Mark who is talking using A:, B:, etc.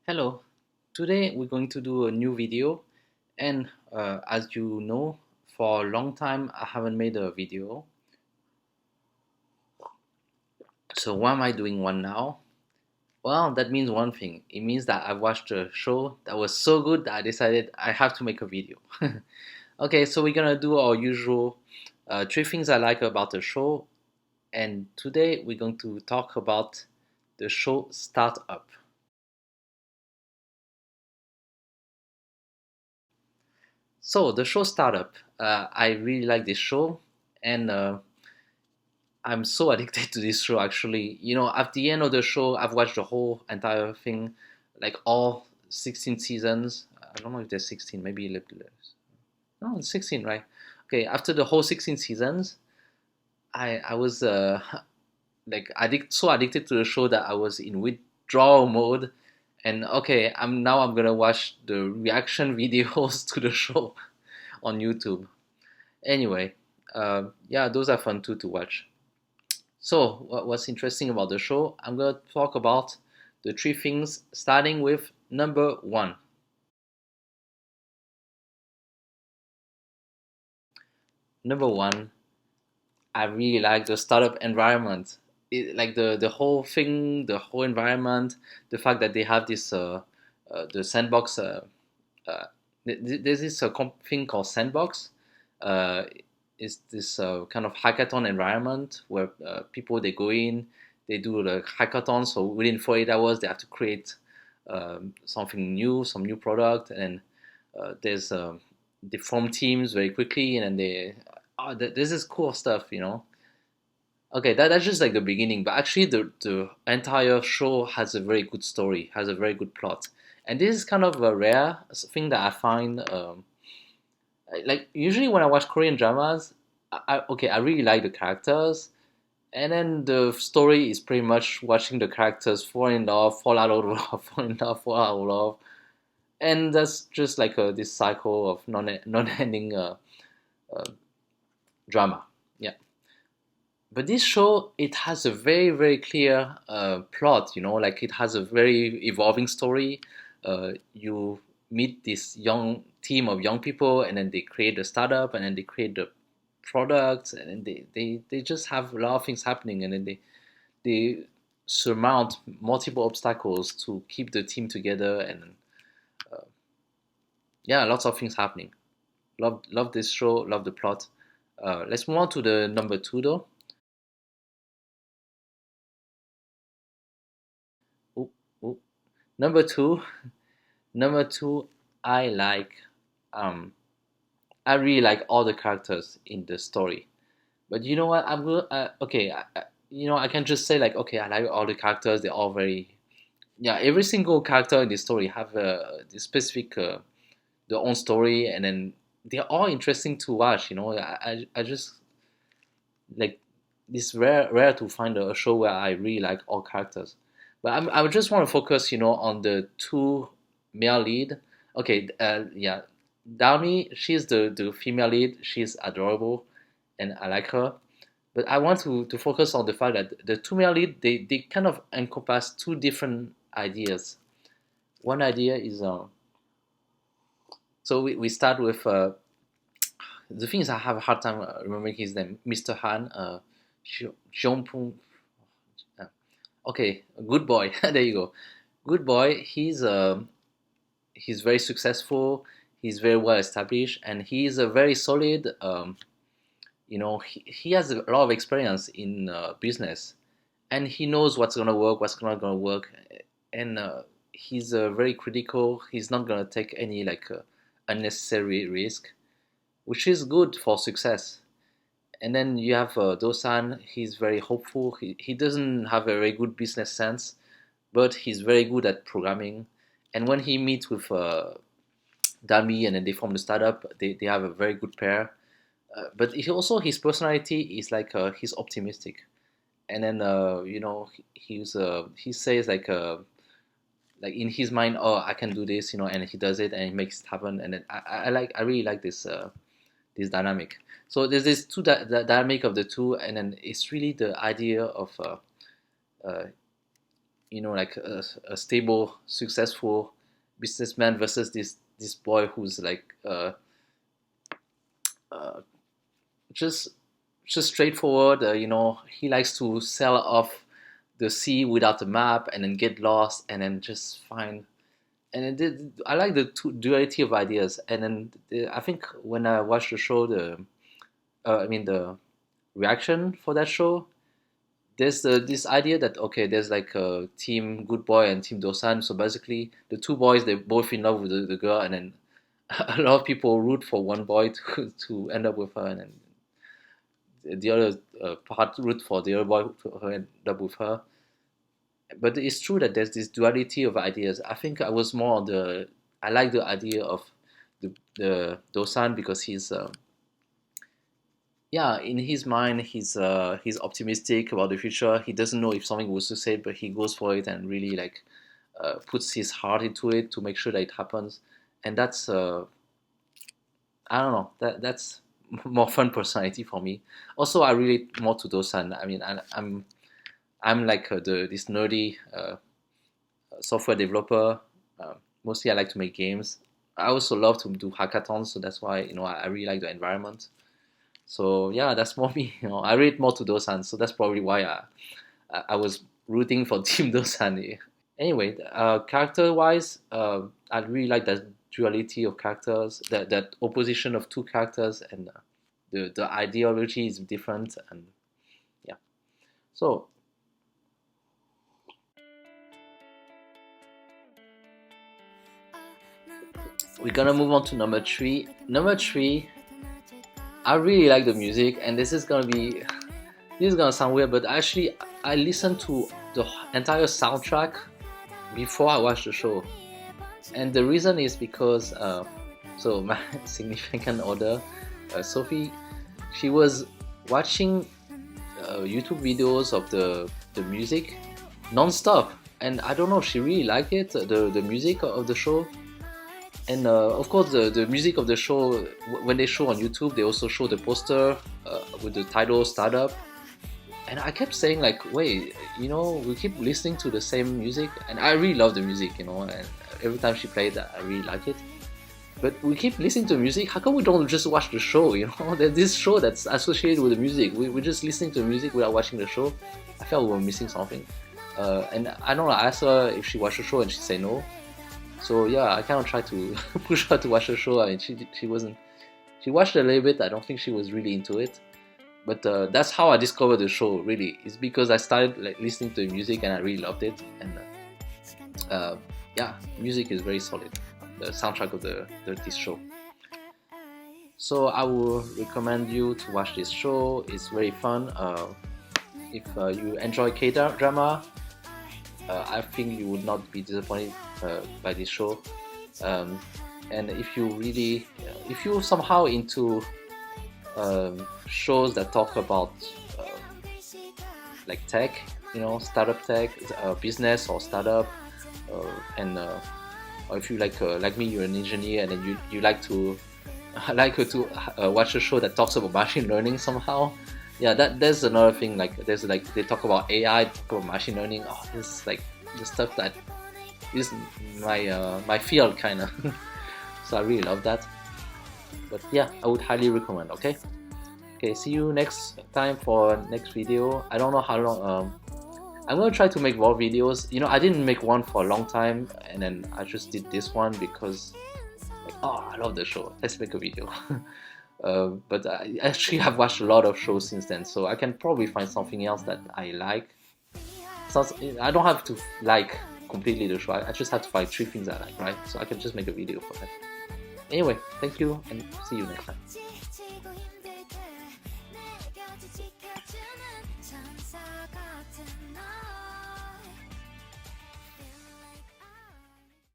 A: Hello, today we're going to do a new video and as you know, for a long time I haven't made a video. So why am I doing one now? Well, that means one thing. It means that I watched a show that was so good that I decided I have to make a video. Okay, so we're gonna do our usual three things I like about the show, and today we're going to talk about the show Startup. So the show Startup, I really like this show, and I'm so addicted to this show actually. At the end of the show, I've watched the whole entire thing, like all 16 seasons. I don't know if there's 16, maybe a little less. No, it's 16, right? Okay, after the whole 16 seasons, I was like so addicted to the show that I was in withdrawal mode. And okay, I'm gonna watch the reaction videos to the show on YouTube. Anyway, yeah, those are fun too to watch. So, what's interesting about the show? I'm going to talk about the three things, starting with number one. Number one, I really like the startup environment. Like the whole thing, the whole environment, the fact that they have this the sandbox. Uh, there's this thing called sandbox. Uh, it's this kind of hackathon environment where people they go in, they do the hackathon. So within 48 hours, they have to create something new, some new product, and there's they form teams very quickly, and then this is cool stuff. Okay, that's just like the beginning, but actually the entire show has a very good story, has a very good plot, and this is kind of a rare thing that I find. Like usually when I watch Korean dramas, okay, I really like the characters, and then the story is pretty much watching the characters fall in love, fall out of love, fall in love, fall out of love, and that's just like this cycle of non-ending uh, drama. Yeah. But this show, it has a very very clear plot. Like it has a very evolving story. You meet this young team of young people, and then they create a startup, and then they create the products, and then they just have a lot of things happening, and then they surmount multiple obstacles to keep the team together, and yeah, lots of things happening. Love this show, love the plot. Let's move on to the number two though. Ooh, ooh. Number two, number two, I like. Um, I really like all the characters in the story. But you know what? I'm going. Okay, I can just say like, okay, I like all the characters. They're all very. Yeah, every single character in the story have the specific their own story, and then they're all interesting to watch. I just like it's rare to find a show where I really like all characters. But I would just want to focus, on the two male lead. Okay, yeah, Dami, she's the female lead. She's adorable, and I like her. But I want to focus on the fact that the two male lead they kind of encompass two different ideas. One idea is so we start with the thing is I have a hard time remembering his name, Mr. Han, Jeongpung. Uh, okay, good boy. There you go. Good boy. He's very successful. He's very well established, and he's a very solid. He has a lot of experience in business, and he knows what's gonna work, what's not gonna work, and he's very critical. He's not gonna take any like unnecessary risk, which is good for success. And then you have Dosan. He's very hopeful. He doesn't have a very good business sense, but he's very good at programming. And when he meets with Dami and then they form the startup, they have a very good pair. But his personality is like he's optimistic. And then he says like in his mind, oh, I can do this, and he does it and he makes it happen. And then I really like this dynamic. So there's this the dynamic of the two, and then it's really the idea of uh, like a stable, successful businessman versus this boy who's like uh, just just straightforward. He likes to sail off the sea without a map and then get lost and then just find. And I like the duality of ideas. And then I think when I watched the show, the reaction for that show, there's this idea that okay, there's like a team Good Boy and team Dosan. So basically, the two boys, they're both in love with the girl, and then a lot of people root for one boy to end up with her, and then the other part root for the other boy to end up with her. But it's true that there's this duality of ideas. I think I was more on the I like the idea of the Dosan because yeah, in his mind, he's optimistic about the future. He doesn't know if something will succeed, but he goes for it and really like puts his heart into it to make sure that it happens. And that's I don't know, that's more fun personality for me. Also, I relate more to Dosan. I mean, I'm like this nerdy software developer. Mostly, I like to make games. I also love to do hackathons, so that's why I really like the environment. So yeah, that's more me. I relate more to Dosan, so that's probably why I was rooting for Team Dosan. Anyway, character-wise, I really like that duality of characters, that opposition of two characters, and the ideology is different, and yeah. So we're gonna move on to number three. Number three, I really like the music, and this is gonna sound weird, but actually I listened to the entire soundtrack before I watched the show, and the reason is because so my significant other, Sophie, she was watching YouTube videos of the music non-stop, and I don't know, she really liked it, the music of the show. And of course, the music of the show, when they show on YouTube, they also show the poster with the title Startup. And I kept saying, like, wait, we keep listening to the same music. And I really love the music, and every time she played, I really like it. But we keep listening to music. How come we don't just watch the show? There's this show that's associated with the music. We're just listening to the music without watching the show. I felt we were missing something. And I don't know, I asked her if she watched the show, and she said no. So yeah, I kind of tried to push her to watch the show. I mean, she wasn't. She watched a little bit. I don't think she was really into it. But that's how I discovered the show. Really, it's because I started like listening to the music and I really loved it. And yeah, music is very solid. The soundtrack of this show. So I will recommend you to watch this show. It's very fun. If you enjoy K-drama, I think you would not be disappointed by this show. And if you somehow into shows that talk about like tech, startup tech, business or startup, and or if you like me, you're an engineer, and then you like to watch a show that talks about machine learning somehow. Yeah, there's another thing. Like they talk about AI, talk about machine learning. Oh, this is like the stuff that is my field kind of. So I really love that. But yeah, I would highly recommend. Okay, see you next time for next video. I don't know how long. I'm gonna try to make more videos. I didn't make one for a long time, and then I just did this one because like, oh, I love the show. Let's make a video. But I actually have watched a lot of shows since then, so I can probably find something else that I like. So I don't have to like completely the show. I just have to find 3 things I like, right? So I can just make a video for that. Anyway, thank you and see you next time.